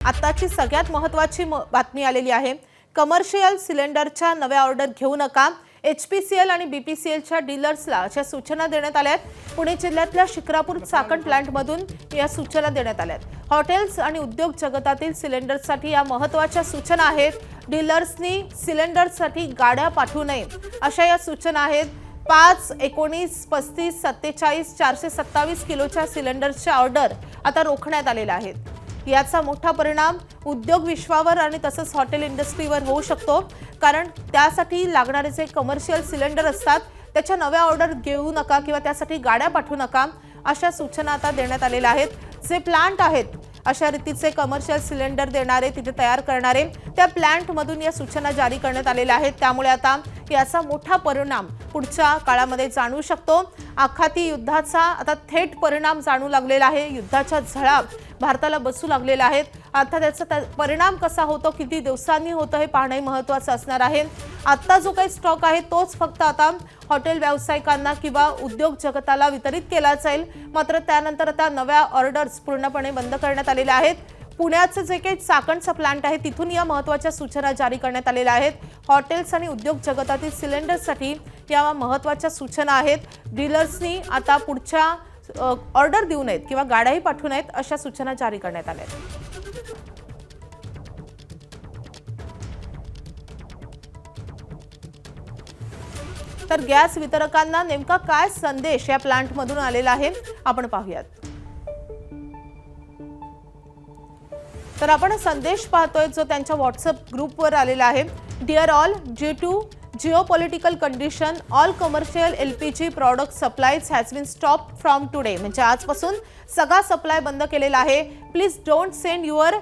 आताची सगळ्यात महत्त्वाची बातमी आलेली आहे। कमर्शियल सिलेंडरच्या नव्या ऑर्डर घेऊ नका। एचपीसीएल आणि बीपीसीएलच्या डीलर्सला अशा सूचना देण्यात आल्या आहेत। पुणे जिल्ह्यातल्या शिक्रापूर चाकण प्लांटमधून या सूचना देण्यात आल्या आहेत। हॉटेल्स आणि उद्योग जगतातील सिलेंडरसाठी या महत्त्वाच्या सूचना आहेत। डीलर्सनी सिलेंडरसाठी गाड्या पाठवू नये अशा या सूचना आहेत। 5, 19, 35, 47, 427 किलोच्या सिलेंडर्सच्या ऑर्डर आता रोखण्यात आलेल्या आहेत। याचा मोठा परिणाम उद्योग विश्वावर आणि तसंच हॉटेल इंडस्ट्रीवर होऊ शकतो, कारण त्यासाठी लागणारे जे कमर्शियल सिलेंडर असतात त्याच्या नव्या ऑर्डर घेऊ नका किंवा त्यासाठी गाड्या पाठवू नका अशा सूचना आता देण्यात आलेल्या आहेत। जे प्लांट आहेत अशा रीतीचे कमर्शियल सिलेंडर देणारे, तिथे तयार करणारे, त्या प्लांटमधून या सूचना जारी करण्यात आलेल्या आहेत। त्यामुळे आता याचा मोठा परिणाम पुढच्या काळामध्ये जाणवू शकतो। आखाती युद्धाचा आता थेट परिणाम जाणू लागलेला आहे। युद्धाच्या झळा भारताला बसू लागलेल्या आहेत। आता त्याचा परिणाम कसा होतो, किती दिवसांनी होतं हे पाहणे महत्त्वाचं असणार आहे। आता जो काही स्टॉक आहे तोच फक्त आता हॉटेल व्यावसायिकांना किंवा उद्योग जगताला वितरित केला जाईल। मात्र त्यानंतर आता नव्या ऑर्डर्स पूर्णपणे बंद करण्यात आलेल्या आहेत। पुण्याचं जे काही चाकणचा प्लांट आहे तिथून या महत्त्वाच्या सूचना जारी करण्यात आलेल्या आहेत। हॉटेल्स आणि उद्योग जगतातील सिलेंडरसाठी या महत्त्वाच्या सूचना आहेत। डीलर्सनी आता पुढच्या ऑर्डर देऊ नयेत किंवा गाड्याही पाठवू नयेत अशा सूचना जारी करण्यात आल्या आहेत। तर गॅस वितरकांना नेमका काय संदेश या प्लांटमधून आलेला आहे आपण पाहूयात। तर आपण संदेश पाहतोय जो त्यांच्या व्हॉट्सअप ग्रुपवर आलेला आहे। Dear all, due to geopolitical condition all commercial LPG product supplies has been stop from today. म्हणजे आजपासून सगळा सप्लाय बंद केलेला आहे। Please don't send your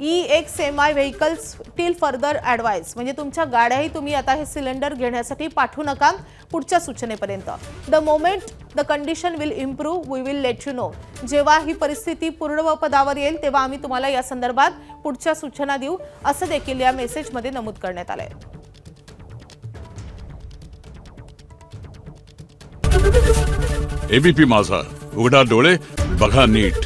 EXMI vehicles till further advice. म्हणजे तुमच्या गाड्याही तुम्ही आता हे सिलेंडर घेण्यासाठी पाठवू नका पुढच्या सूचनेपर्यंत। The moment the condition will improve we will let you know. जेव्हा ही परिस्थिती पूर्वपदावर येईल तेव्हा आम्ही तुम्हाला या संदर्भात पुढच्या सूचना देऊ असं देखील या मेसेजमध्ये नमूद करण्यात आलंय। एबीपी माझा, उघडा डोळे बघा नीट।